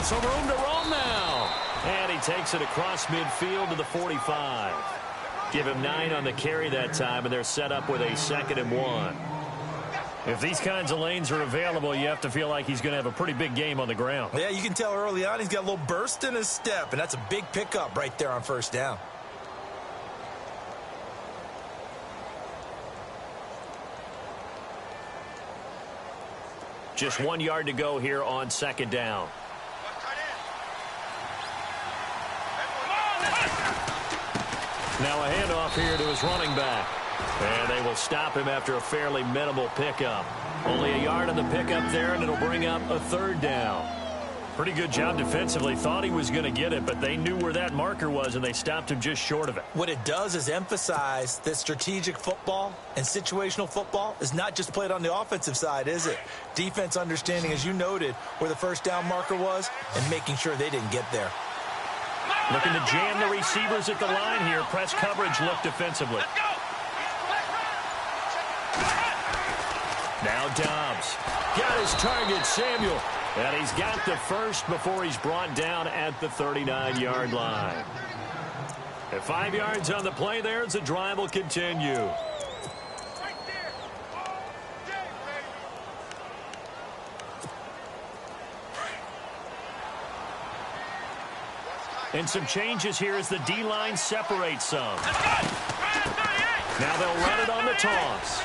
some room to roam now. And he takes it across midfield to the 45. Give him 9 on the carry that time, and they're set up with a 2nd and 1. If these kinds of lanes are available, you have to feel like he's going to have a pretty big game on the ground. Yeah, you can tell early on he's got a little burst in his step, and that's a big pickup right there on first down. Just 1 yard to go here on 2nd down. Now a handoff here to his running back. And they will stop him after a fairly minimal pickup. Only a yard on the pickup there, and it'll bring up a 3rd down. Pretty good job defensively. Thought he was going to get it, but they knew where that marker was, and they stopped him just short of it. What it does is emphasize that strategic football and situational football is not just played on the offensive side, is it? Defense understanding, as you noted, where the first down marker was and making sure they didn't get there. Looking to jam the receivers at the line here. Press coverage look defensively. Now Dobbs. Got his target, Samuel. And he's got the first before he's brought down at the 39-yard line. At 5 yards on the play there as the drive will continue. And some changes here as the D-line separates some. Now they'll run it on the toss.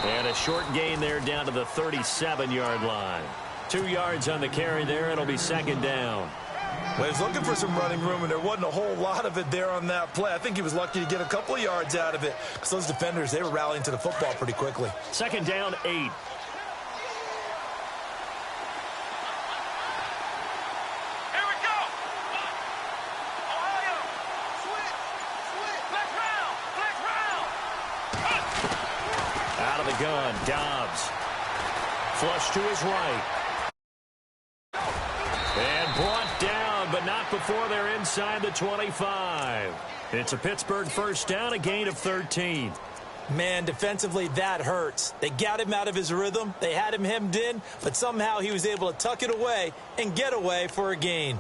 And a short gain there down to the 37-yard line. 2 yards on the carry there. It'll be 2nd down. Well, he was looking for some running room, and there wasn't a whole lot of it there on that play. I think he was lucky to get a couple of yards out of it because those defenders, they were rallying to the football pretty quickly. 2nd down, 8. Gun, Dobbs. Flush to his right. And brought down, but not before they're inside the 25. It's a Pittsburgh first down, a gain of 13. Man, defensively, that hurts. They got him out of his rhythm. They had him hemmed in, but somehow he was able to tuck it away and get away for a gain.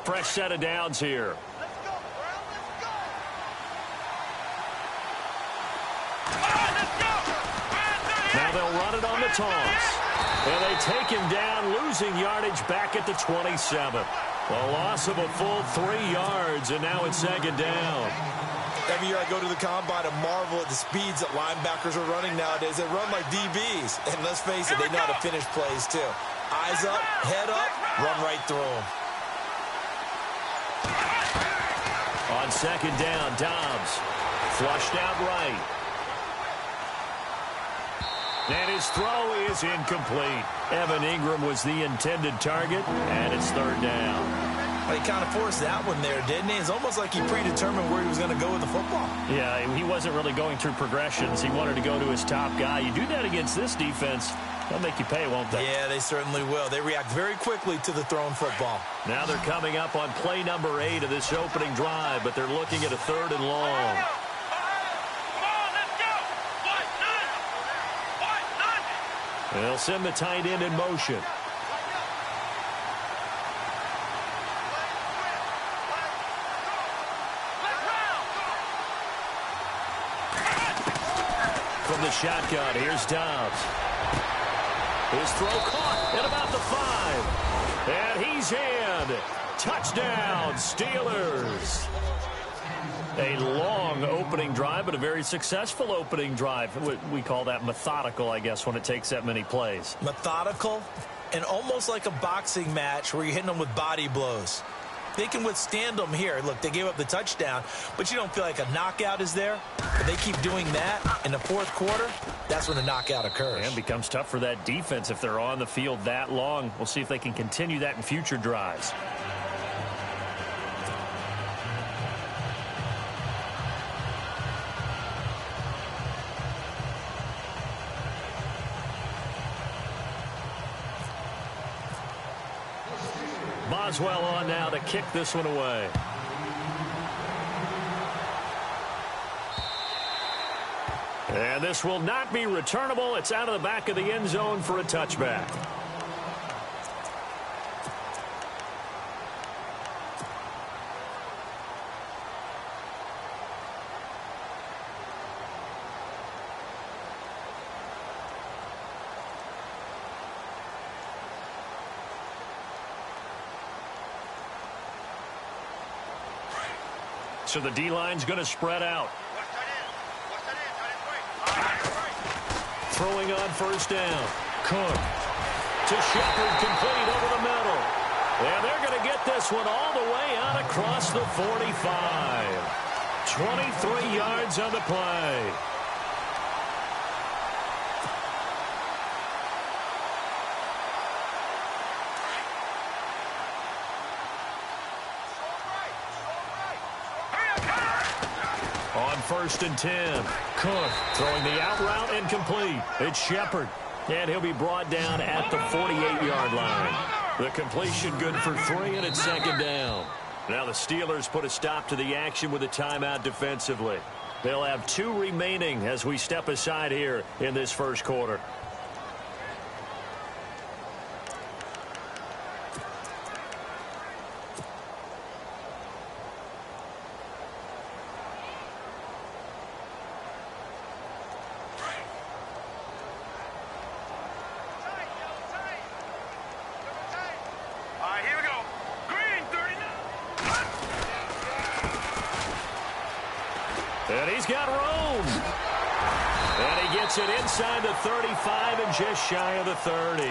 Fresh set of downs here. Let's go, Brown, let's go. Now they'll run it on the toss. And they take him down, losing yardage back at the 27. A loss of a full 3 yards, and now it's 2nd down. Every year I go to the combine and marvel at the speeds that linebackers are running nowadays. They run like DBs. And let's face it, they know how to finish plays too. Eyes up, head up, run right through them. On 2nd down, Dobbs flushed out right. And his throw is incomplete. Evan Ingram was the intended target, and it's 3rd down. Well, he kind of forced that one there, didn't he? It's almost like he predetermined where he was going to go with the football. Yeah, he wasn't really going through progressions. He wanted to go to his top guy. You do that against this defense, they'll make you pay, won't they? Yeah, they certainly will. They react very quickly to the thrown football. Now they're coming up on play number 8 of this opening drive, but they're looking at a 3rd and long. They'll send the tight end in motion. From the shotgun, here's Dobbs. His throw caught at about the 5. And he's in. Touchdown, Steelers. A long opening drive, but a very successful opening drive. We call that methodical, I guess, when it takes that many plays. Methodical and almost like a boxing match where you're hitting them with body blows. They can withstand them here. Look, they gave up the touchdown, but you don't feel like a knockout is there. But they keep doing that in the 4th quarter. That's when the knockout occurs. And it becomes tough for that defense if they're on the field that long. We'll see if they can continue that in future drives. Boswell on now to kick this one away. And this will not be returnable. It's out of the back of the end zone for a touchback. So the D-line's going to spread out. Throwing on first down. Cook to Shepard, complete over the middle. And they're going to get this one all the way out across the 45. 23 yards on the play. On first and 10, Cook throwing the out route incomplete. It's Shepard, and he'll be brought down at the 48-yard line. The completion good for 3, and it's second down. Now the Steelers put a stop to the action with a timeout defensively. They'll have 2 remaining as we step aside here in this first quarter. And he's got room. And he gets it inside the 35 and just shy of the 30.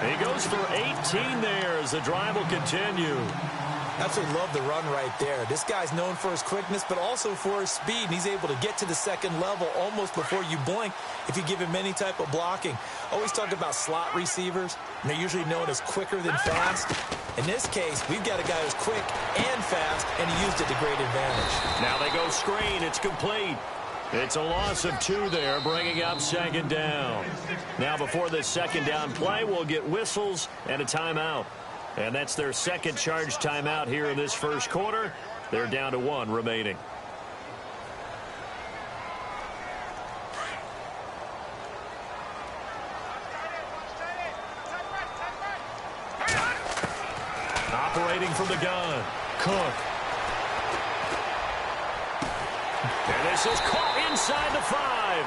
He goes for 18 there as the drive will continue. Absolutely love the run right there. This guy's known for his quickness, but also for his speed. And he's able to get to the second level almost before you blink if you give him any type of blocking. Always talk about slot receivers, and they're usually known as quicker than fast. In this case, we've got a guy who's quick and fast, and he used it to great advantage. Now they go screen. It's complete. It's a loss of 2 there, bringing up second down. Now before this second down play, we'll get whistles and a timeout. And that's their second charge timeout here in this first quarter. They're down to 1 remaining. Operating from the gun, Cook. And this is caught inside the 5.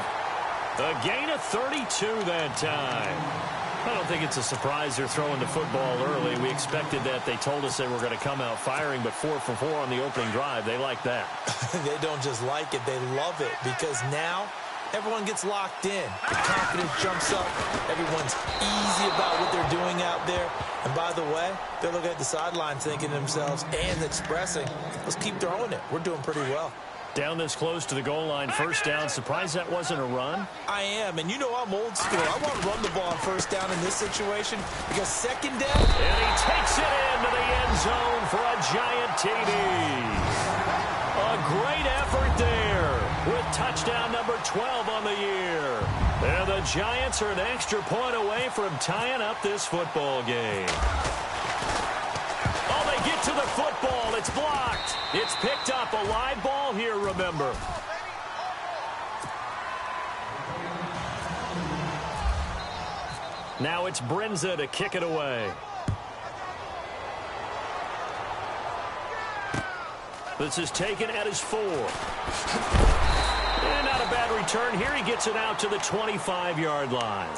A gain of 32 that time. I don't think it's a surprise they're throwing the football early. We expected that. They told us they were going to come out firing, but 4 for 4 on the opening drive. They like that. They don't just like it. They love it because now everyone gets locked in. The confidence jumps up. Everyone's easy about what they're doing out there. And by the way, they're looking at the sideline thinking to themselves and expressing, let's keep throwing it. We're doing pretty well. Down this close to the goal line, first down. Surprised that wasn't a run? I am, and you know I'm old school. I want to run the ball on first down in this situation because second down. And he takes it into the end zone for a giant TD. A great effort there with touchdown number 12 on the year. And the Giants are an extra point away from tying up this football game. Oh, they get to the football. It's blocked. It's picked up. A live ball here, remember. Now it's Brinza to kick it away. This is taken at his 4. And not a bad return here. He gets it out to the 25-yard line.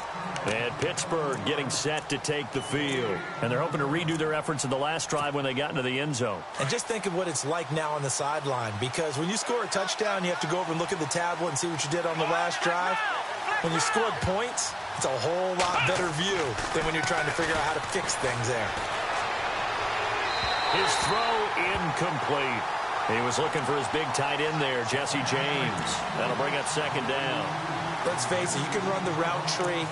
And Pittsburgh getting set to take the field. And they're hoping to redo their efforts in the last drive when they got into the end zone. And just think of what it's like now on the sideline. Because when you score a touchdown, you have to go over and look at the tablet and see what you did on the last drive. When you scored points, it's a whole lot better view than when you're trying to figure out how to fix things there. His throw incomplete. He was looking for his big tight end there, Jesse James. That'll bring up second down. Let's face it, you can run the route tree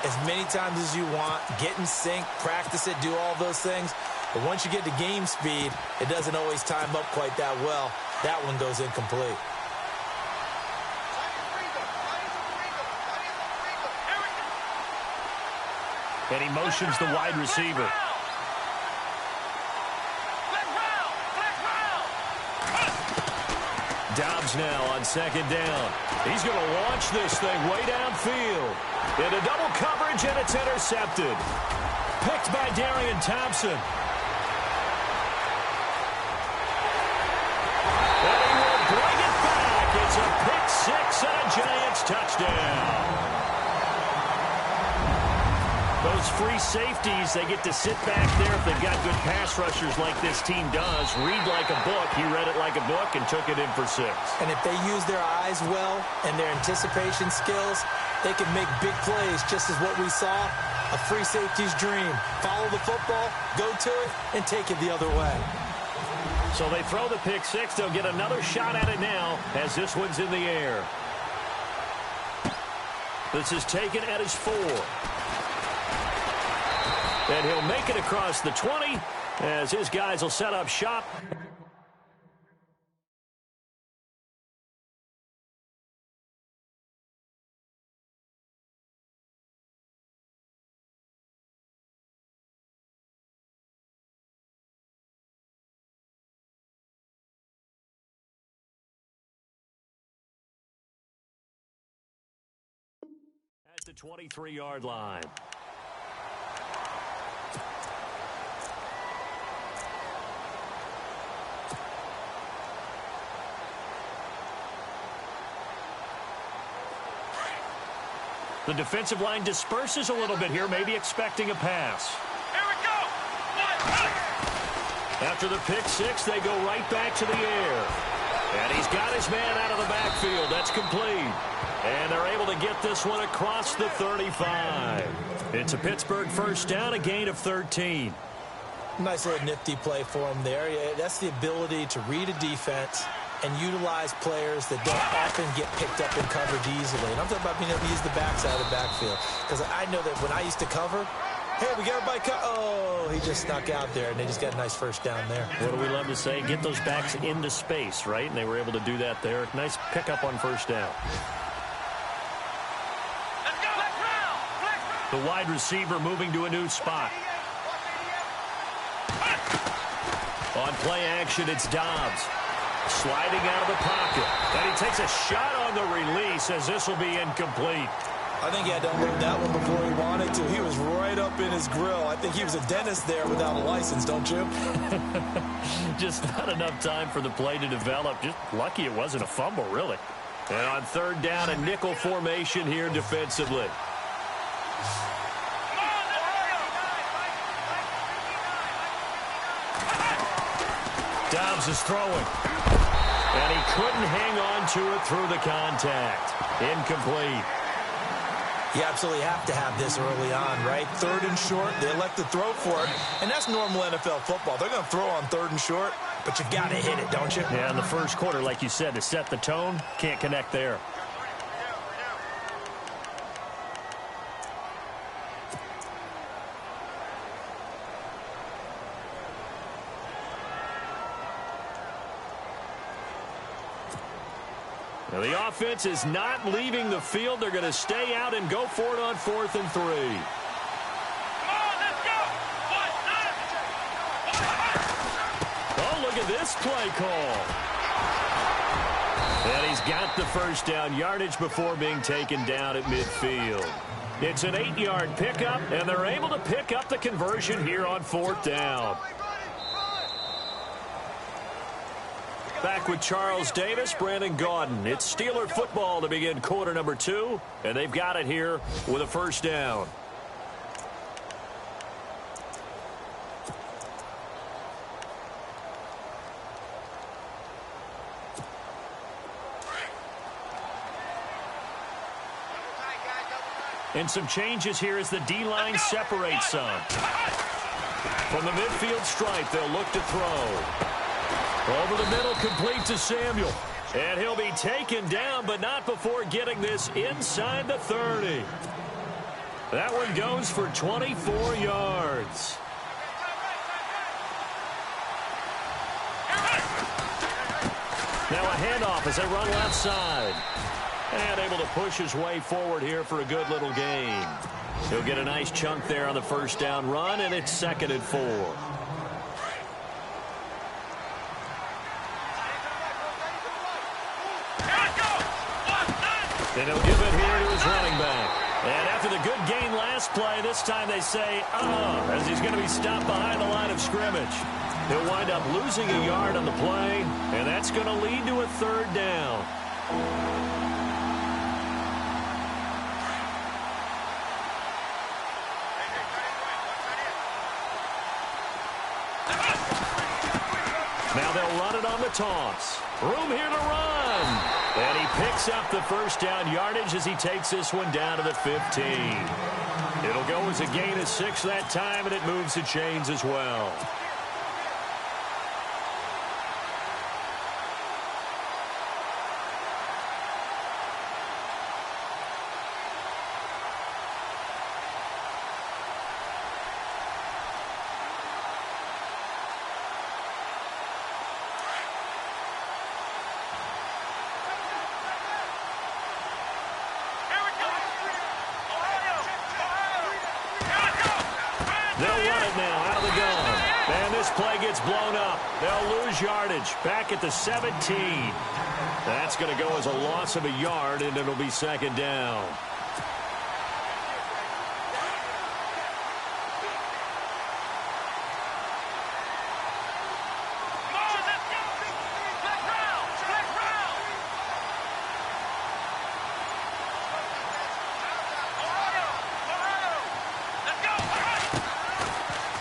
as many times as you want, get in sync, practice it, do all those things. But once you get to game speed, it doesn't always time up quite that well. That one goes incomplete. And he motions the wide receiver. Dobbs Downs now on second down. He's going to launch this thing way downfield. Into double coverage, and it's intercepted. Picked by Darian Thompson. And he will bring it back. It's a pick six and a Giants touchdown. Those free safeties, they get to sit back there if they've got good pass rushers like this team does. Read like a book. He read it like a book and took it in for 6. And if they use their eyes well and their anticipation skills, they can make big plays, just as what we saw. A free safety's dream. Follow the football, go to it, and take it the other way. So they throw the pick six. They'll get another shot at it now as this one's in the air. This is taken at his 4. And he'll make it across the 20 as his guys will set up shop. At the 23-yard line. The defensive line disperses a little bit here, maybe expecting a pass. Here we go. After the pick six, they go right back to the air. And he's got his man out of the backfield. That's complete. And they're able to get this one across the 35. It's a Pittsburgh first down, a gain of 13. Nice little nifty play for him there. Yeah, that's the ability to read a defense and utilize players that don't often get picked up in coverage easily. And I'm talking about being able to use the backside of the backfield. Because I know that when I used to cover, hey, we got everybody oh, he just snuck out there, and they just got a nice first down there. What do we love to say? Get those backs into space, right? And they were able to do that there. Nice pickup on first down. Let's go. The wide receiver moving to a new spot. On play action, it's Dobbs. Sliding out of the pocket. And he takes a shot on the release as this will be incomplete. I think he had to unload that one before he wanted to. He was right up in his grill. I think he was a dentist there without a license, don't you? Just not enough time for the play to develop. Just lucky it wasn't a fumble, really. And on third down, a nickel formation here defensively. Dobbs is throwing. And he couldn't hang on to it through the contact. Incomplete. You absolutely have to have this early on, right? Third and short, they elect to throw for it. And that's normal NFL football. They're going to throw on third and short, but you got to hit it, don't you? Yeah, in the first quarter, like you said, to set the tone, can't connect there. Now, the offense is not leaving the field. They're going to stay out and go for it on 4th and 3. Come on, let's go. Oh, look at this play call. And he's got the first down, yardage before being taken down at midfield. It's an 8-yard pickup, and they're able to pick up the conversion here on 4th down. Back with Charles Davis, Brandon Gaudin. It's Steeler football to begin quarter number 2, and they've got it here with a first down. And some changes here as the D-line separates some. From the midfield stripe, they'll look to throw. Over the middle, complete to Samuel. And he'll be taken down, but not before getting this inside the 30. That one goes for 24 yards. Now a handoff as they run left side. And able to push his way forward here for a good little gain. He'll get a nice chunk there on the first down run, and it's 2nd and 4. And he'll give it here to his running back. And after the good gain last play, this time they say, as he's going to be stopped behind the line of scrimmage. He'll wind up losing a yard on the play, and that's going to lead to a third down. Now they'll run it on the toss. Room here to run. And he picks up the first down yardage as he takes this one down to the 15. It'll go as a gain of 6 that time, and it moves the chains as well. They'll run it now out of the gun. And this play gets blown up. They'll lose yardage back at the 17. That's going to go as a loss of a yard, and it'll be second down.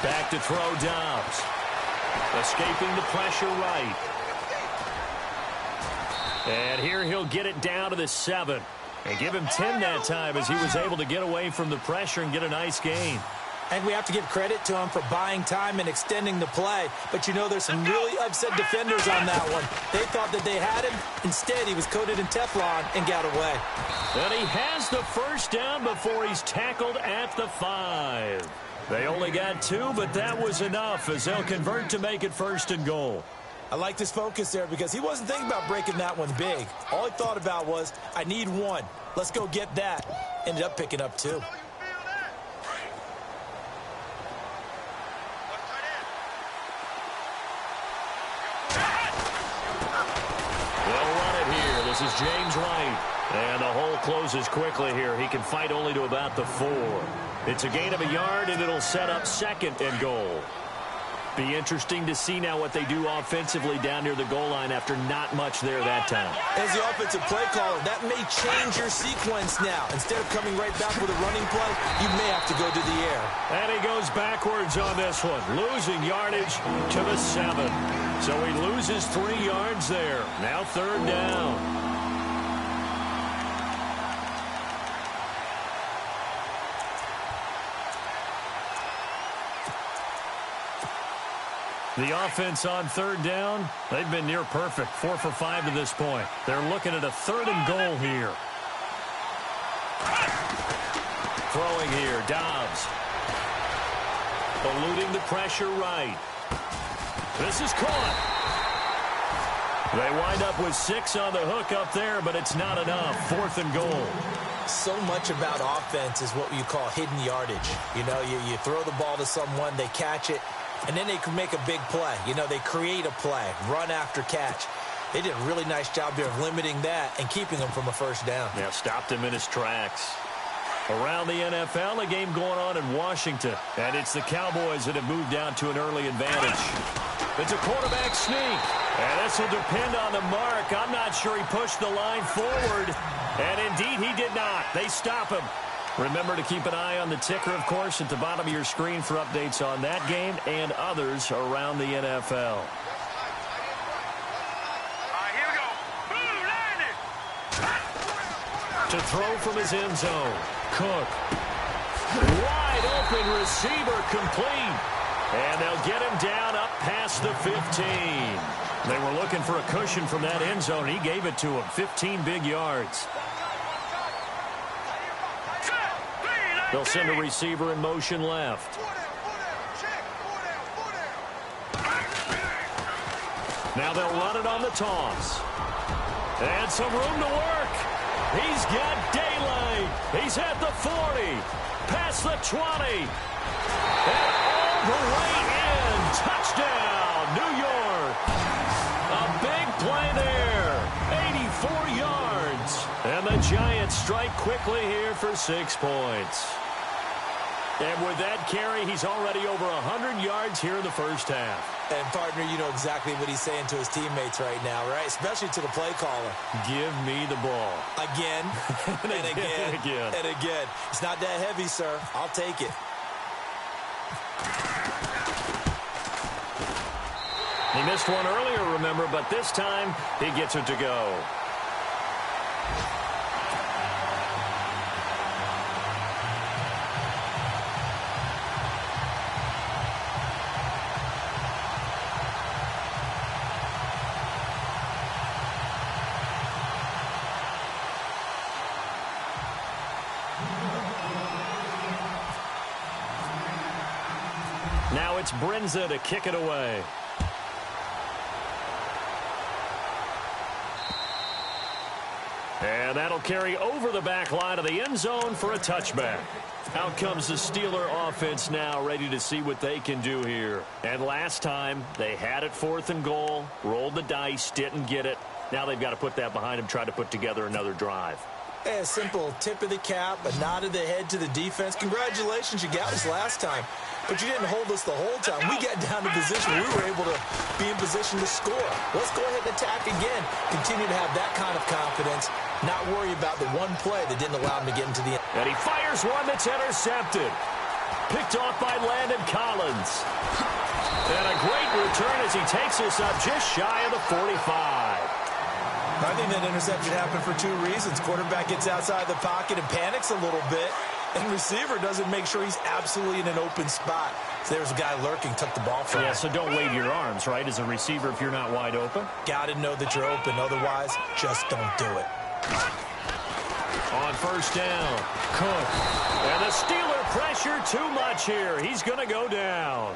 Back to throw Dobbs. Escaping the pressure right. And here he'll get it down to the 7. And give him 10 that time as he was able to get away from the pressure and get a nice gain. And we have to give credit to him for buying time and extending the play. But, you know, there's some really upset defenders on that one. They thought that they had him. Instead, he was coated in Teflon and got away. And he has the first down before he's tackled at the 5. They only got 2, but that was enough as they'll convert to make it 1st and goal. I like this focus there because he wasn't thinking about breaking that one big. All he thought about was, I need 1. Let's go get that. Ended up picking up 2. They'll run it here. This is James White. And the hole closes quickly here. He can fight only to about the 4. It's a gain of a yard, and it'll set up 2nd and goal. Be interesting to see now what they do offensively down near the goal line after not much there that time. As the offensive play caller, that may change your sequence now. Instead of coming right back with a running play, you may have to go to the air. And he goes backwards on this one, losing yardage to the 7. So he loses 3 yards there. Now 3rd down. The offense on 3rd down, they've been near perfect, 4 for 5 to this point. They're looking at a 3rd and goal here. Throwing here, Dobbs. Eluding the pressure right. This is caught. They wind up with 6 on the hook up there, but it's not enough. 4th and goal. So much about offense is what you call hidden yardage. You know, you throw the ball to someone, they catch it, and then they can make a big play. You know, they create a play, run after catch. They did a really nice job here of limiting that and keeping him from a 1st down. Yeah, stopped him in his tracks. Around the NFL, a game going on in Washington. And it's the Cowboys that have moved down to an early advantage. It's a quarterback sneak. And this will depend on the mark. I'm not sure he pushed the line forward. And indeed, he did not. They stop him. Remember to keep an eye on the ticker, of course, at the bottom of your screen for updates on that game and others around the NFL. Here we go. Boom, landed. To throw from his end zone. Cook. Wide open receiver complete. And they'll get him down up past the 15. They were looking for a cushion from that end zone. He gave it to him. 15 big yards. They'll send a receiver in motion left. Now they'll run it on the toss. And some room to work. He's got daylight. He's at the 40. Past the 20. And all the way in. Touchdown, New York. A big play there. 84 yards. And the Giants strike quickly here for 6 points. And with that carry, he's already over 100 yards here in the first half. And, partner, you know exactly what he's saying to his teammates right now, right? Especially to the play caller. Give me the ball. Again, and again, and again. It's not that heavy, sir. I'll take it. He missed one earlier, remember, but this time he gets it to go. Now it's Brinza to kick it away. And that'll carry over the back line of the end zone for a touchback. Out comes the Steeler offense now, ready to see what they can do here. And last time, they had it 4th and goal, rolled the dice, didn't get it. Now they've got to put that behind them, try to put together another drive. A simple tip of the cap, a nod of the head to the defense. Congratulations, you got us last time. But you didn't hold us the whole time. We got down to position. We were able to be in position to score. Let's go ahead and attack again. Continue to have that kind of confidence. Not worry about the one play that didn't allow him to get into the end. And he fires one that's intercepted. Picked off by Landon Collins. And a great return as he takes us up just shy of the 45. I think that interception happened for 2 reasons. Quarterback gets outside the pocket and panics a little bit. And receiver doesn't make sure he's absolutely in an open spot. So there's a guy lurking, took the ball from him. Yeah, so don't wave your arms, right, as a receiver if you're not wide open. Got to know that you're open. Otherwise, just don't do it. On first down, Cook. And the Steeler pressure too much here. He's going to go down.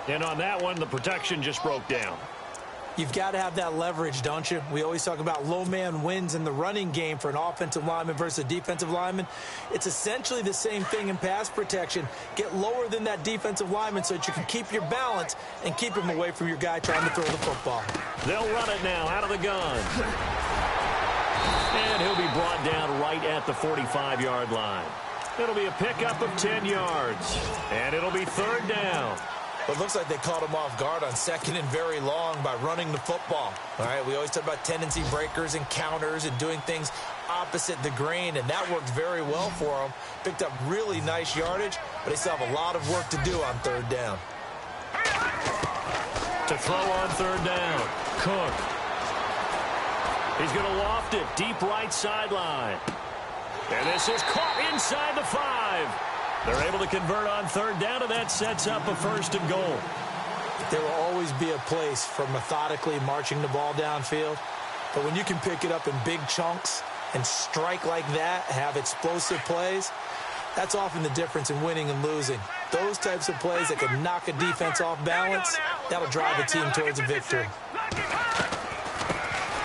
And on that one, the protection just broke down. You've got to have that leverage, don't you? We always talk about low man wins in the running game for an offensive lineman versus a defensive lineman. It's essentially the same thing in pass protection. Get lower than that defensive lineman so that you can keep your balance and keep him away from your guy trying to throw the football. They'll run it now out of the gun. And he'll be brought down right at the 45-yard line. It'll be a pickup of 10 yards. And it'll be 3rd down. But it looks like they caught him off guard on 2nd and very long by running the football. All right, we always talk about tendency breakers and counters and doing things opposite the grain, and that worked very well for him. Picked up really nice yardage, but they still have a lot of work to do on 3rd down. To throw on 3rd down, Cook. He's going to loft it deep right sideline. And this is caught inside the 5. They're able to convert on 3rd down, and that sets up a 1st and goal. There will always be a place for methodically marching the ball downfield. But when you can pick it up in big chunks and strike like that, have explosive plays, that's often the difference in winning and losing. Those types of plays that can knock a defense off balance, that'll drive a team towards a victory.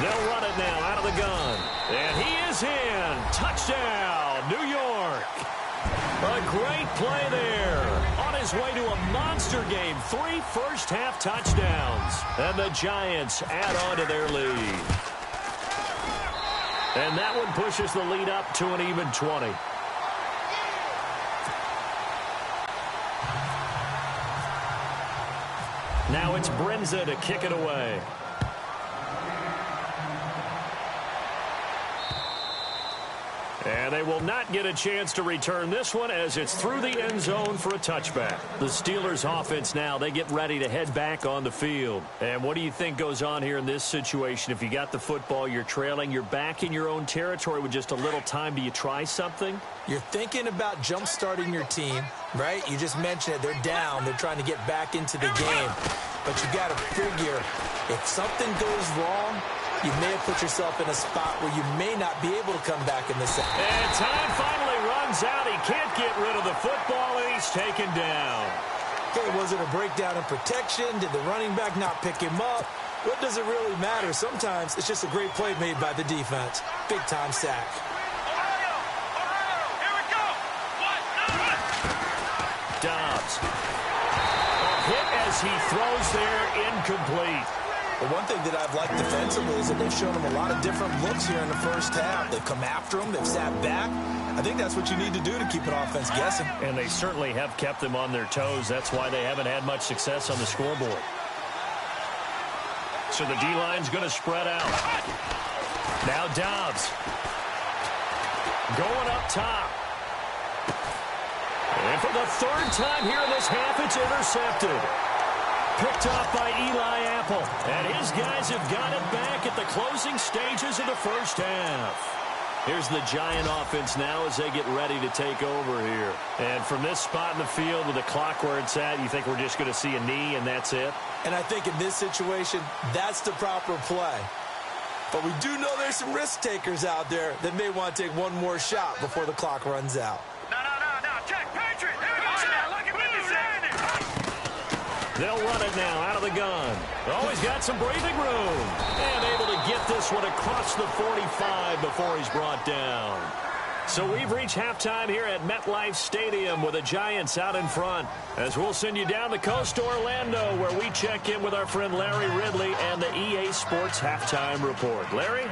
They'll run it now out of the gun. And he is in. Touchdown, New York. A great play there. On his way to a monster game. 3 first-half touchdowns. And the Giants add on to their lead. And that one pushes the lead up to an even 20. Now it's Brinza to kick it away. And they will not get a chance to return this one as it's through the end zone for a touchback. The Steelers offense now, they get ready to head back on the field. And what do you think goes on here in this situation? If you got the football, you're trailing, you're back in your own territory with just a little time. Do you try something? You're thinking about jump-starting your team, right? You just mentioned it. They're down. They're trying to get back into the game. But you got to figure if something goes wrong, you may have put yourself in a spot where you may not be able to come back in the second. And time finally runs out. He can't get rid of the football, and he's taken down. Okay, was it a breakdown in protection? Did the running back not pick him up? What does it really matter? Sometimes it's just a great play made by the defense. Big-time sack. Here we go. Dobbs. A hit as he throws there, incomplete. The one thing that I've liked defensively is that they've shown them a lot of different looks here in the first half. They've come after them. They've sat back. I think that's what you need to do to keep an offense guessing. And they certainly have kept them on their toes. That's why they haven't had much success on the scoreboard. So the D-line's going to spread out. Now Dobbs. Going up top. And for the third time here in this half, it's intercepted. Picked off by Eli Apple. And his guys have got it back at the closing stages of the first half. Here's the Giant offense now as they get ready to take over here. And from this spot in the field with the clock where it's at, you think we're just going to see a knee and that's it? And I think in this situation, that's the proper play. But we do know there's some risk takers out there that may want to take one more shot before the clock runs out. No. Check, Patriot. There we go. Look at 50 seconds. They'll run it now out of the gun. Always got some breathing room. And able to get this one across the 45 before he's brought down. So we've reached halftime here at MetLife Stadium with the Giants out in front. As we'll send you down the coast to Orlando where we check in with our friend Larry Ridley and the EA Sports Halftime Report. Larry?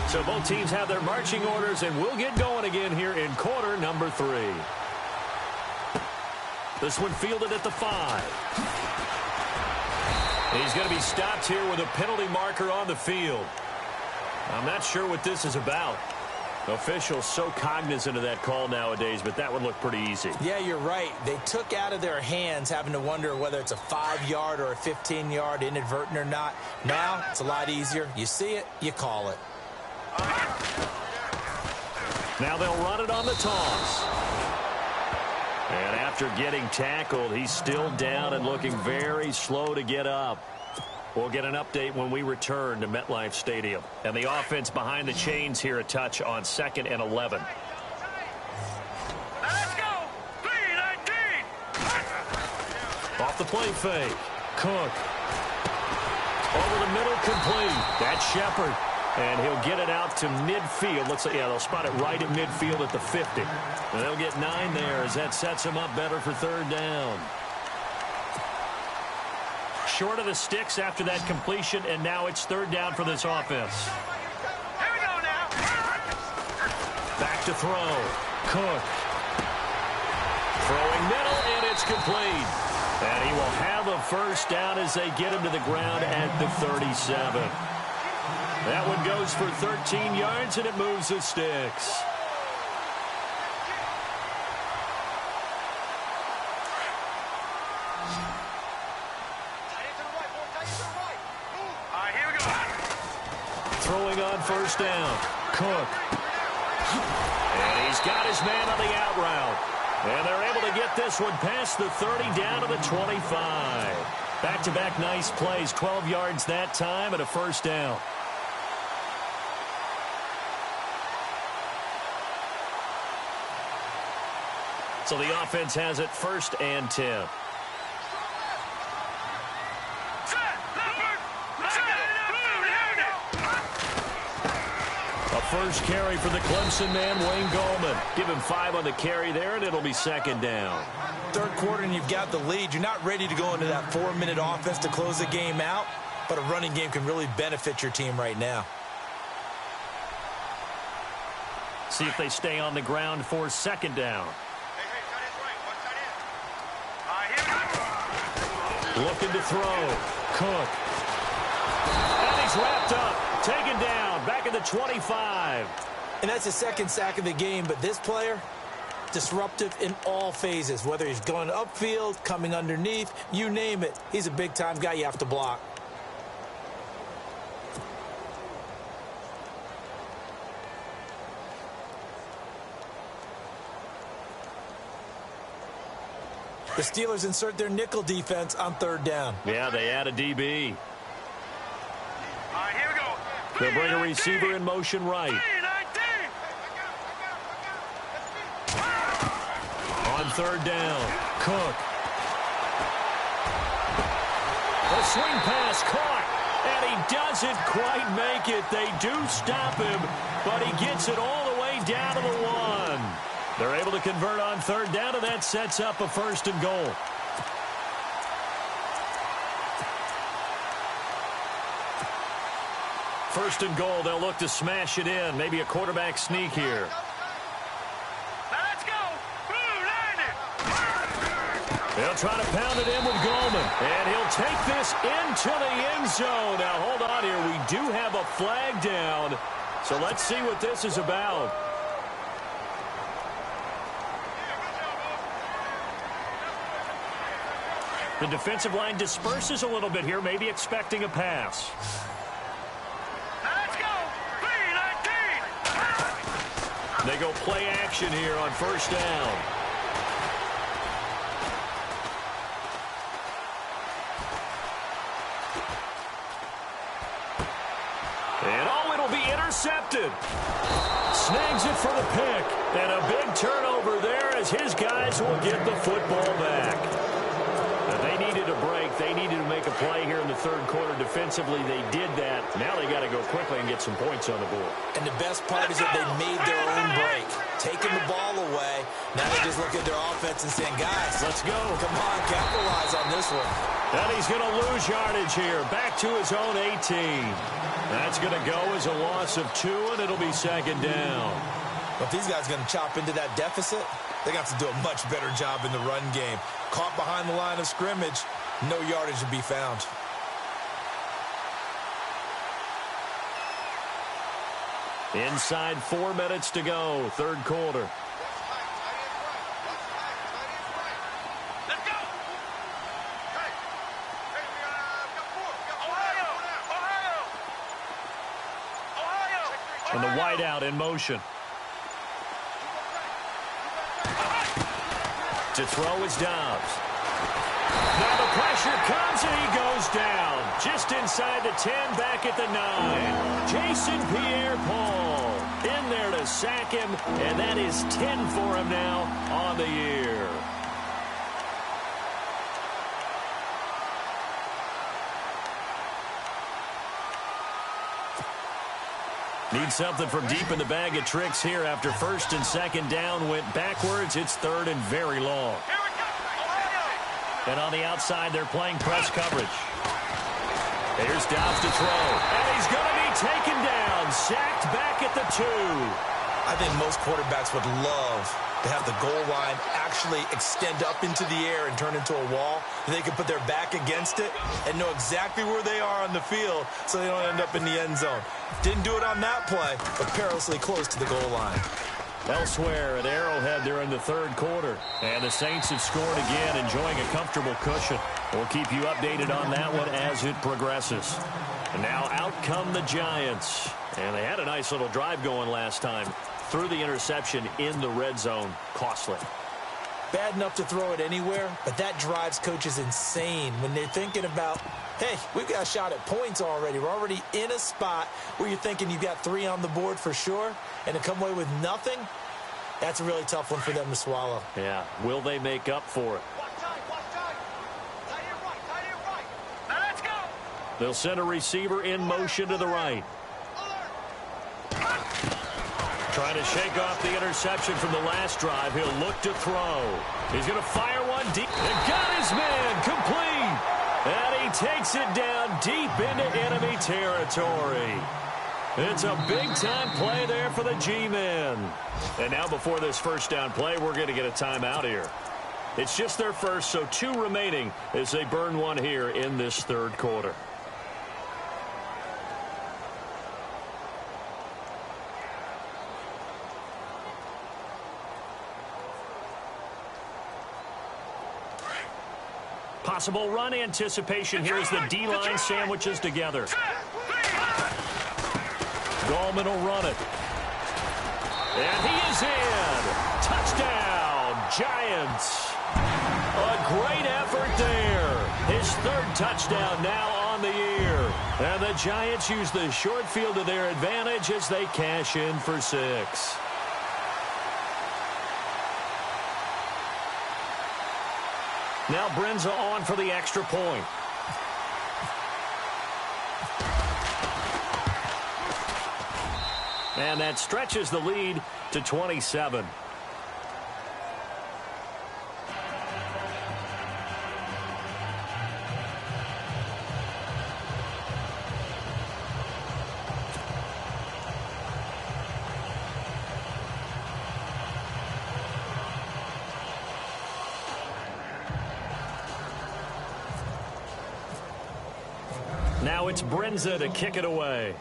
So both teams have their marching orders, and we'll get going again here in quarter number 3. This one fielded at the 5. He's going to be stopped here with a penalty marker on the field. I'm not sure what this is about. Officials so cognizant of that call nowadays, but that would look pretty easy. Yeah, you're right. They took out of their hands having to wonder whether it's a 5-yard or a 15-yard inadvertent or not. Now, it's a lot easier. You see it, you call it. Now they'll run it on the toss. And after getting tackled, he's still down and looking very slow to get up. We'll get an update when we return to MetLife Stadium. And the offense behind the chains here a touch on 2nd and 11. Let's go. 3-19. Off the play fake. Cook. Over the middle, complete. That's Shepard. And he'll get it out to midfield. Looks like, yeah, they'll spot it right at midfield at the 50. And they'll get 9 there as that sets them up better for 3rd down. Short of the sticks after that completion, and now it's 3rd down for this offense. Here we go now. Back to throw. Cook. Throwing middle, and it's complete. And he will have a 1st down as they get him to the ground at the 37. That one goes for 13 yards, and it moves the sticks. Here we go. Throwing on 1st down. Cook. And he's got his man on the out route. And they're able to get this one past the 30 down to the 25. Back-to-back nice plays. 12 yards that time and a 1st down. So the offense has it 1st and 10. A first carry for the Clemson man, Wayne Gallman. Give him 5 on the carry there, and it'll be 2nd down. 3rd quarter, and you've got the lead. You're not ready to go into that 4-minute offense to close the game out, but a running game can really benefit your team right now. See if they stay on the ground for 2nd down. Looking to throw. Cook. And he's wrapped up. Taken down. Back at the 25. And that's the 2nd sack of the game, but this player, disruptive in all phases. Whether he's going upfield, coming underneath, you name it. He's a big-time guy you have to block. The Steelers insert their nickel defense on 3rd down. Yeah, they add a DB. Here we go. They'll bring a receiver in motion right. 3-19. On 3rd down, Cook. Swing pass caught. And he doesn't quite make it. They do stop him, but he gets it all the way down to the 1. They're able to convert on third down, and that sets up a 1st and goal. First and goal, they'll look to smash it in. Maybe a quarterback sneak here. Let's go. Blue line it. They'll try to pound it in with Goldman. And he'll take this into the end zone. Now, hold on here. We do have a flag down. So let's see what this is about. The defensive line disperses a little bit here, maybe expecting a pass. Let's go. B19. They go play action here on first down. And oh, it'll be intercepted. Snags it for the pick. And a big turnover there as his guys will get the football back. They needed a break. They needed to make a play here in the third quarter defensively. They did that. Now they got to go quickly and get some points on the board. And the best part is that they made their own break. Taking the ball away. Now they just look at their offense and saying, guys, let's go. Come on, capitalize on this one. And he's going to lose yardage here. Back to his own 18. That's going to go as a loss of 2, and it'll be second down. But if these guys are going to chop into that deficit, they got to do a much better job in the run game. Caught behind the line of scrimmage, no yardage to be found. Inside 4 minutes to go, third quarter. Let's go. Hey, we got 4. Ohio. And the wideout in motion. To throw is Dobbs. Now the pressure comes and he goes down. Just inside the 10, back at the 9. Jason Pierre-Paul in there to sack him, and that is 10 for him now on the year. Need something from deep in the bag of tricks here after first and second down went backwards. It's third and very long. Here we go. Ohio. And on the outside, they're playing press coverage. Here's Dobbs to throw. And he's going to be taken down. Sacked back at the 2. I think most quarterbacks would love to have the goal line actually extend up into the air and turn into a wall. And they can put their back against it and know exactly where they are on the field so they don't end up in the end zone. Didn't do it on that play, but perilously close to the goal line. Elsewhere at Arrowhead, they're in the third quarter. And the Saints have scored again, enjoying a comfortable cushion. We'll keep you updated on that one as it progresses. And now out come the Giants. And they had a nice little drive going last time. Threw the interception in the red zone. Costly. Bad enough to throw it anywhere, but that drives coaches insane when they're thinking about, hey, we've got a shot at points already. We're already in a spot where you're thinking you've got 3 on the board for sure, and to come away with nothing, that's a really tough one for them to swallow. Yeah, will they make up for it? Now let's go. They'll send a receiver in motion to the right. Trying to shake off the interception from the last drive. He'll look to throw. He's going to fire one deep. And got his man complete. And he takes it down deep into enemy territory. It's a big-time play there for the G-men. And now before this first down play, we're going to get a timeout here. It's just their first, so 2 remaining as they burn one here in this third quarter. Possible run anticipation here as the D-line sandwiches together. Gallman will run it. And he is in. Touchdown, Giants. A great effort there. His 3rd touchdown now on the year. And the Giants use the short field to their advantage as they cash in for 6. Now Brenza on for the extra point. And that stretches the lead to 27. Now it's Brenza to kick it away.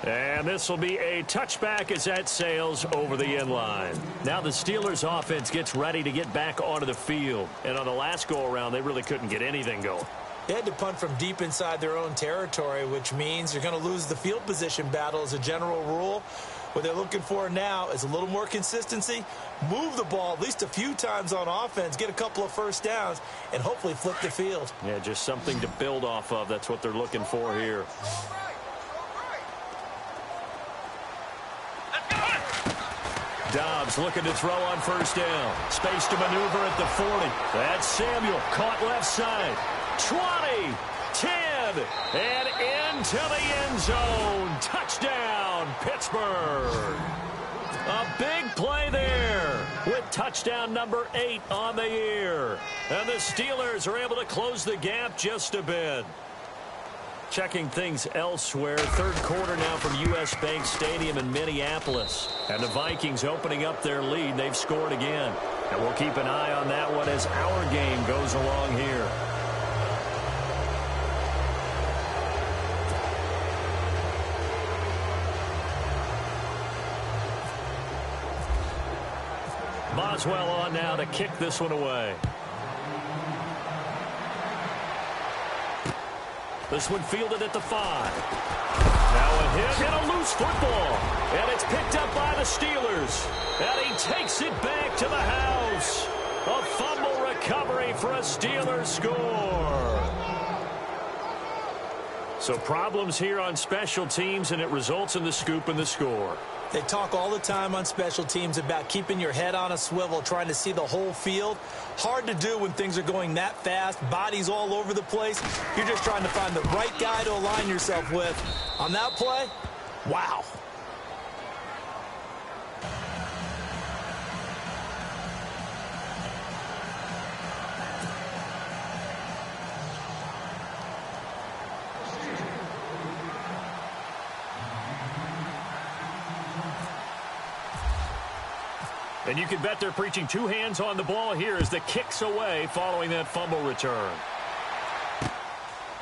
And this will be a touchback as that sails over the end line. Now the Steelers offense gets ready to get back onto the field. And on the last go-around, they really couldn't get anything going. They had to punt from deep inside their own territory, which means you're going to lose the field position battle as a general rule. What they're looking for now is a little more consistency, move the ball at least a few times on offense, get a couple of first downs, and hopefully flip the field. Yeah, just something to build off of. That's what they're looking for here. Dobbs looking to throw on first down. Space to maneuver at the 40. That's Samuel, caught left side. 20, 10, and into the end zone. Touchdown, Pittsburgh. A big play there with touchdown number 8 on the year. And the Steelers are able to close the gap just a bit. Checking things elsewhere. Third quarter now from U.S. Bank Stadium in Minneapolis. And the Vikings opening up their lead. They've scored again. And we'll keep an eye on that one as our game goes along here. Boswell on now to kick this one away. This one fielded at the 5. Now a hit and a loose football. And it's picked up by the Steelers. And he takes it back to the house. A fumble recovery for a Steelers score. So problems here on special teams, and it results in the scoop and the score. They talk all the time on special teams about keeping your head on a swivel, trying to see the whole field. Hard to do when things are going that fast, bodies all over the place. You're just trying to find the right guy to align yourself with. On that play, wow. And you can bet they're preaching 2 hands on the ball here as the kick's away following that fumble return.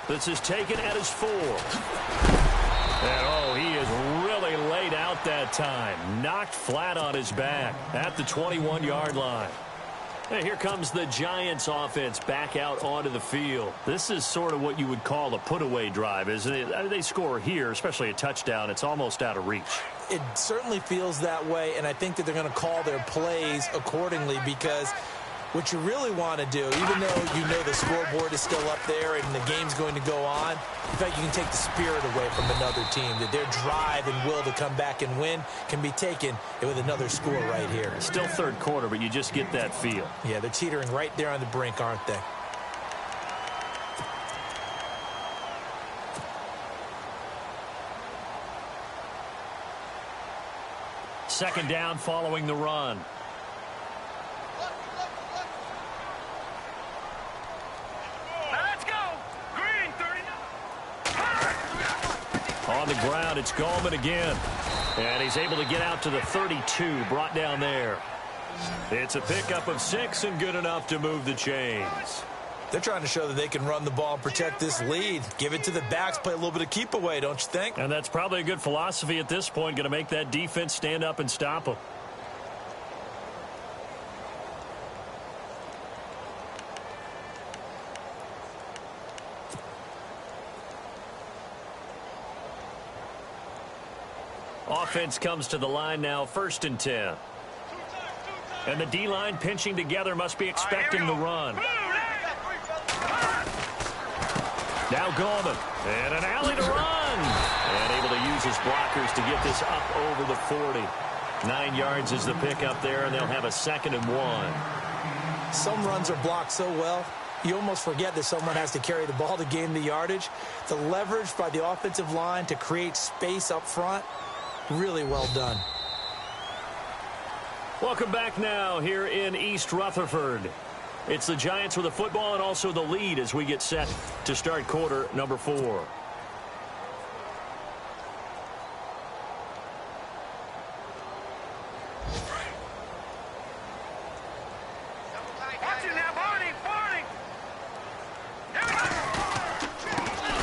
This is taken at his 4. And, oh, he is really laid out that time. Knocked flat on his back at the 21-yard line. And here comes the Giants offense back out onto the field. This is sort of what you would call a put-away drive, isn't it? They score here, especially a touchdown. It's almost out of reach. It certainly feels that way, and I think that they're going to call their plays accordingly because what you really want to do, even though you know the scoreboard is still up there and the game's going to go on, in fact, you can take the spirit away from another team, that their drive and will to come back and win can be taken with another score right here. Still third quarter, but you just get that feel. Yeah, they're teetering right there on the brink, aren't they? Second down following the run. Let's go. Green 39. On the ground, it's Gallman again. And he's able to get out to the 32, brought down there. It's a pickup of 6 and good enough to move the chains. They're trying to show that they can run the ball and protect this lead. Give it to the backs, play a little bit of keep away, don't you think? And that's probably a good philosophy at this point, going to make that defense stand up and stop them. Offense comes to the line now, 1st and 10. And the D-line pinching together must be expecting the run. Now Gallman, and an alley to run. And able to use his blockers to get this up over the 40. 9 yards is the pickup there, and they'll have a 2nd and 1. Some runs are blocked so well, You almost forget that someone has to carry the ball to gain the yardage. The leverage by the offensive line to create space up front, really well done. Welcome back now here in East Rutherford. It's the Giants with the football and also the lead as we get set to start quarter number 4.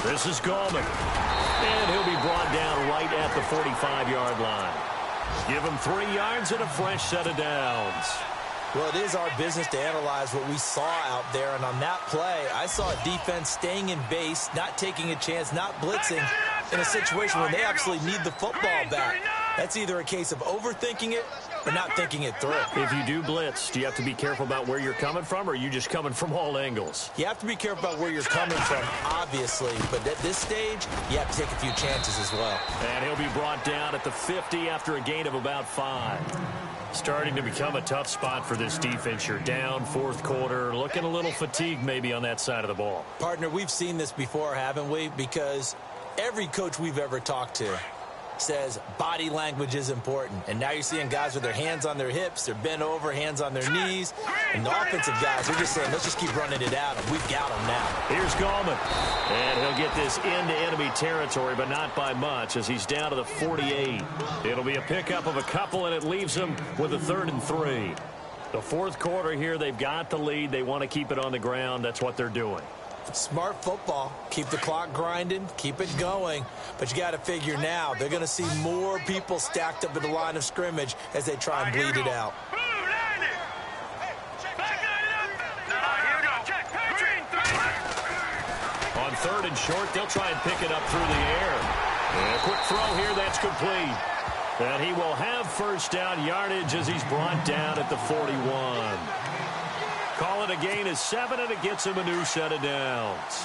This is Gallman. And he'll be brought down right at the 45-yard line. Give him 3 yards and a fresh set of downs. Well, it is our business to analyze what we saw out there. And on that play, I saw a defense staying in base, not taking a chance, not blitzing in a situation where they actually need the football back. That's either a case of overthinking it or not thinking it through. If you do blitz, do you have to be careful about where you're coming from, or are you just coming from all angles? You have to be careful about where you're coming from, obviously. But at this stage, you have to take a few chances as well. And he'll be brought down at the 50 after a gain of about 5. Starting to become a tough spot for this defense. You're down, 4th quarter, looking a little fatigued maybe on that side of the ball. Partner, we've seen this before, haven't we? Because every coach we've ever talked to says body language is important. And now you're seeing guys with their hands on their hips, they're bent over, hands on their knees. And the offensive guys are just saying, let's just keep running it out. And we've got them now. Here's Gallman. And he'll get this into enemy territory, but not by much as he's down to the 48. It'll be a pickup of a couple, and it leaves him with a 3rd and 3. The 4th quarter here, they've got the lead. They want to keep it on the ground. That's what they're doing. Smart football. Keep the clock grinding. Keep it going. But you got to figure now, they're going to see more people stacked up at the line of scrimmage as they try and bleed it out. On 3rd and short, they'll try and pick it up through the air. And a quick throw here, that's complete. And he will have 1st down yardage as he's brought down at the 41. Call it a gain of 7, and it gets him a new set of downs.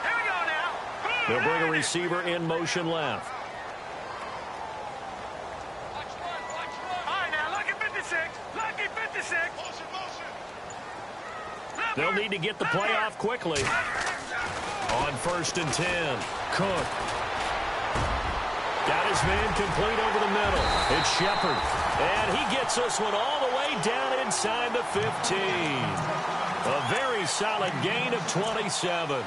Here we go now. They'll bring a receiver in motion left. All right, now, lucky 56. Lucky 56. They'll need to get the play off quickly. On 1st and 10, Cook. Got his man complete over the middle. It's Shepard. And he gets this one all the way down inside the 15. A very solid gain of 27.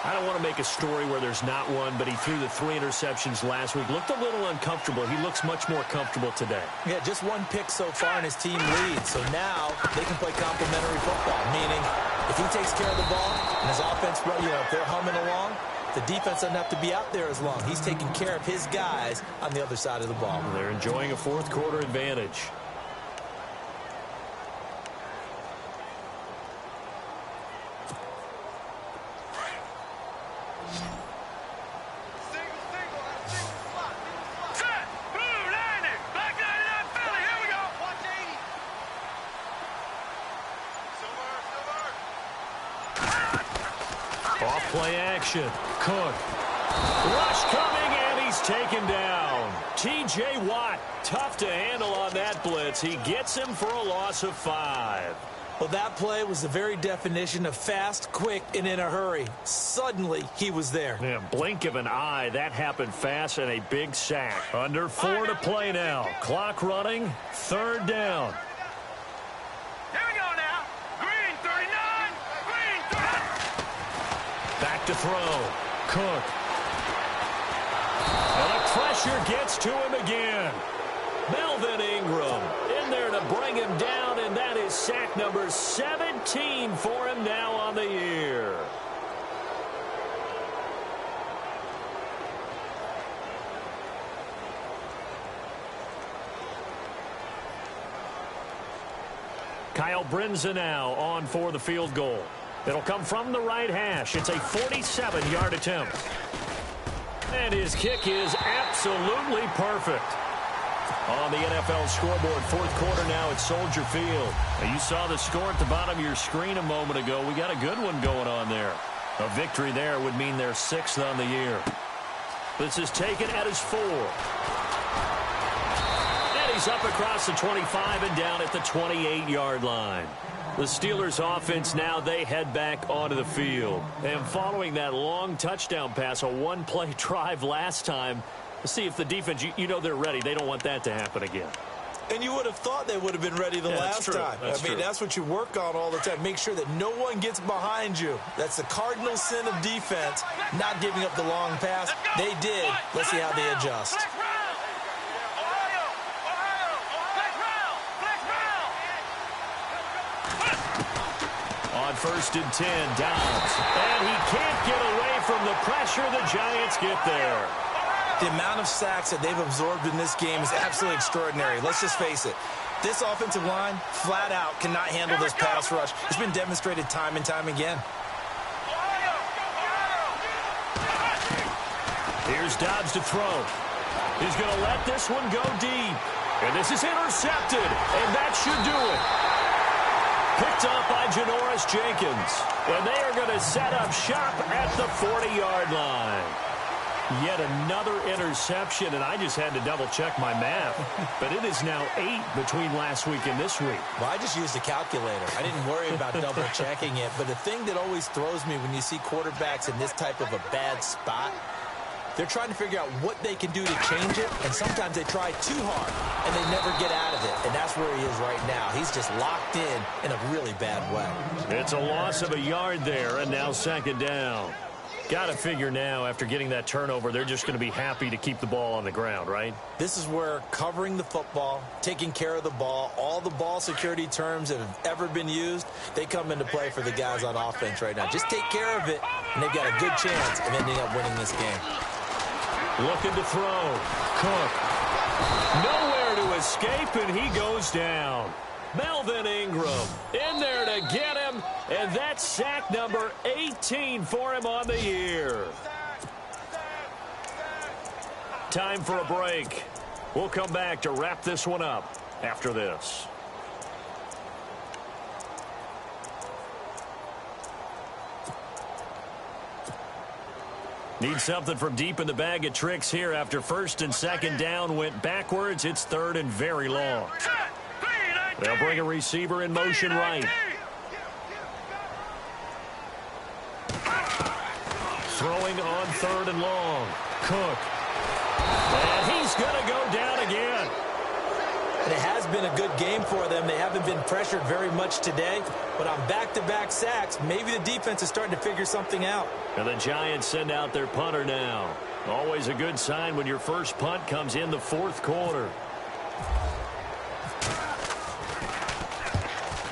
I don't want to make a story where there's not one, but he threw the 3 interceptions last week. Looked a little uncomfortable. He looks much more comfortable today. Yeah, just 1 pick so far and his team leads. So now they can play complementary football, meaning if he takes care of the ball and his offense, if they're humming along, the defense doesn't have to be out there as long. He's taking care of his guys on the other side of the ball. They're enjoying a 4th quarter advantage. Play action. Cook. Rush coming, and he's taken down. T.J. Watt, tough to handle on that blitz. He gets him for a loss of 5. Well, that play was the very definition of fast, quick, and in a hurry. Suddenly, he was there. Yeah, blink of an eye. That happened fast, and a big sack. Under 4 to play now. Clock running. 3rd down. Back to throw. Cook. And the pressure gets to him again. Melvin Ingram in there to bring him down, and that is sack number 17 for him now on the year. Kyle Brinza now on for the field goal. It'll come from the right hash. It's a 47-yard attempt. And his kick is absolutely perfect. On the NFL scoreboard, 4th quarter now at Soldier Field. Now, you saw the score at the bottom of your screen a moment ago. We got a good one going on there. A victory there would mean they're 6th on the year. This is taken at his 4. And he's He's up across the 25 and down at the 28-yard line. The Steelers offense now, they head back onto the field. And following that long touchdown pass, a one-play drive last time, let's see if the defense, you know they're ready. They don't want that to happen again. And you would have thought they would have been ready the last time. That's what you work on all the time. Make sure that no one gets behind you. That's the cardinal sin of defense, not giving up the long pass. They did. Let's see how they adjust. On 1st and 10, Downs. And he can't get away from the pressure. The Giants get there. The amount of sacks that they've absorbed in this game is absolutely extraordinary. Let's just face it. This offensive line, flat out, cannot handle this pass rush. It's been demonstrated time and time again. Here's Dobbs to throw. He's going to let this one go deep. And this is intercepted. And that should do it. Picked up by Janoris Jenkins. And they are going to set up shop at the 40-yard line. Yet another interception, and I just had to double-check my math. But it is now 8 between last week and this week. Well, I just used a calculator. I didn't worry about double-checking it. But the thing that always throws me when you see quarterbacks in this type of a bad spot, they're trying to figure out what they can do to change it, and sometimes they try too hard, and they never get out of it. And that's where he is right now. He's just locked in a really bad way. It's a loss of a yard there, and now 2nd down. Got to figure now, after getting that turnover, they're just going to be happy to keep the ball on the ground, right? This is where covering the football, taking care of the ball, all the ball security terms that have ever been used, they come into play for the guys on offense right now. Just take care of it, and they've got a good chance of ending up winning this game. Looking to throw. Cook. Nowhere to escape, and he goes down. Melvin Ingram in there to get him, and that's sack number 18 for him on the year. Time for a break. We'll come back to wrap this one up after this. Need something from deep in the bag of tricks here after 1st and 2nd down went backwards. It's 3rd and very long. They'll bring a receiver in motion right. Throwing on 3rd and long. Cook. And he's going to go down again. And it has been a good game for them. They haven't been pressured very much today. But on back-to-back sacks, maybe the defense is starting to figure something out. And the Giants send out their punter now. Always a good sign when your first punt comes in the 4th quarter.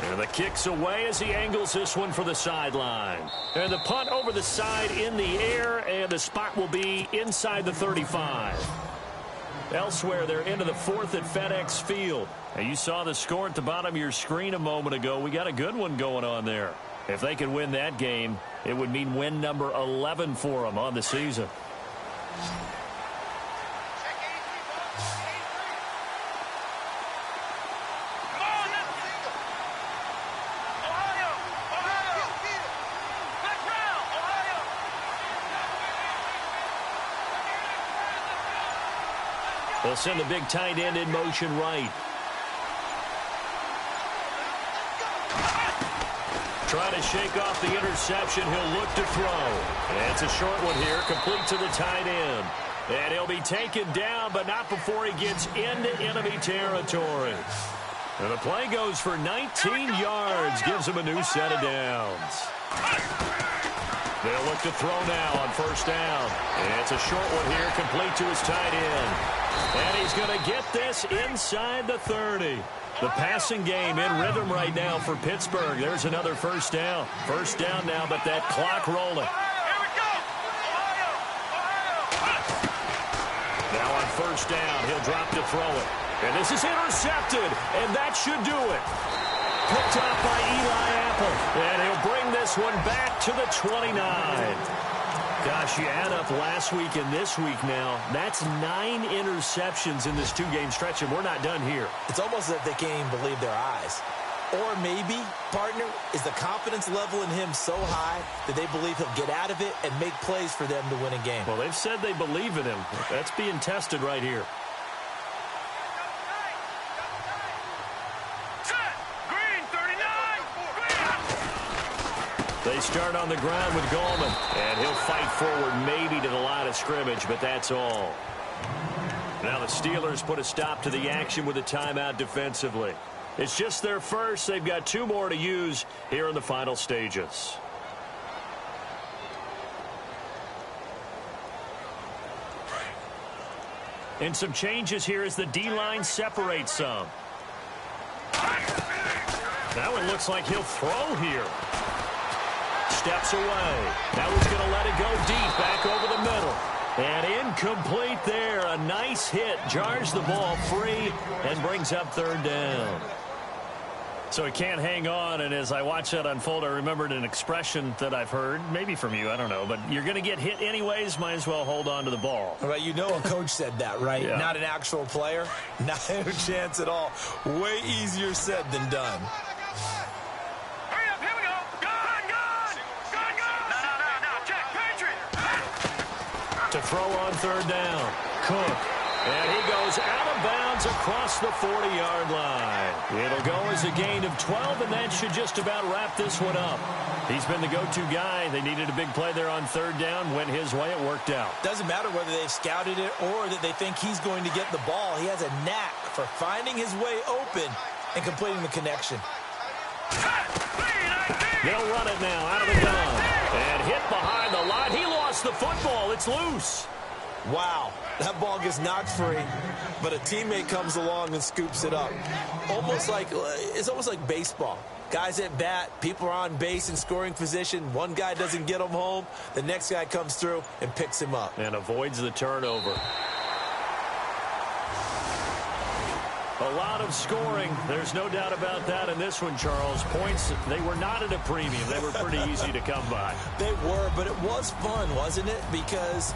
And the kick's away as he angles this one for the sideline. And the punt over the side in the air, and the spot will be inside the 35. Elsewhere, they're into the 4th at FedEx Field. And you saw the score at the bottom of your screen a moment ago. We got a good one going on there. If they could win that game, it would mean win number 11 for them on the season. They'll send the big tight end in motion right. Trying to shake off the interception. He'll look to throw. And it's a short one here, complete to the tight end. And he'll be taken down, but not before he gets into enemy territory. And the play goes for 19 yards, gives him a new set of downs. They'll look to throw now on 1st down. And it's a short one here, complete to his tight end. And he's going to get this inside the 30. The passing game in rhythm right now for Pittsburgh. There's another 1st down. 1st down now, but that clock rolling. Now on 1st down, he'll drop to throw it. And this is intercepted, and that should do it. Picked up by Eli Apple, and he'll bring this one back to the 29. Gosh, you add up last week and this week now, that's 9 interceptions in this 2-game stretch, and we're not done here. It's almost as if they can't even believe their eyes. Or maybe, partner, is the confidence level in him so high that they believe he'll get out of it and make plays for them to win a game. Well, they've said they believe in him. That's being tested right here. They start on the ground with Goldman, and he'll fight forward maybe to the line of scrimmage, but that's all. Now the Steelers put a stop to the action with a timeout defensively. It's just their first. They've got 2 more to use here in the final stages. And some changes here as the D-line separates some. That one looks like he'll throw here. Steps away. Now he's going to let it go deep, back over the middle. And incomplete there. A nice hit. Jars the ball free and brings up 3rd down. So he can't hang on, and as I watch that unfold, I remembered an expression that I've heard, maybe from you, I don't know, but you're going to get hit anyways, might as well hold on to the ball. Right, you know a coach said that, right? Yeah. Not an actual player. Not a chance at all. Way easier said than done. Hurry up, here we go. Gun, gun. Gun, gun. No. Check, Patriot. To throw on 3rd down. Cook. And he goes out of bounds across the 40-yard line. It'll go as a gain of 12, and that should just about wrap this one up. He's been the go-to guy. They needed a big play there on 3rd down. Went his way. It worked out. Doesn't matter whether they've scouted it or that they think he's going to get the ball. He has a knack for finding his way open and completing the connection. They'll run it now out of the gun. And hit behind the line. He lost the football. It's loose. Wow, that ball gets knocked free, but a teammate comes along and scoops it up. It's almost like baseball. Guys at bat, people are on base in scoring position. One guy doesn't get him home. The next guy comes through and picks him up. And avoids the turnover. A lot of scoring. There's no doubt about that in this one, Charles. Points, they were not at a premium. They were pretty easy to come by. They were, but it was fun, wasn't it? Because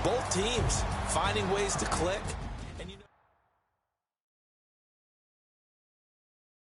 both teams finding ways to click.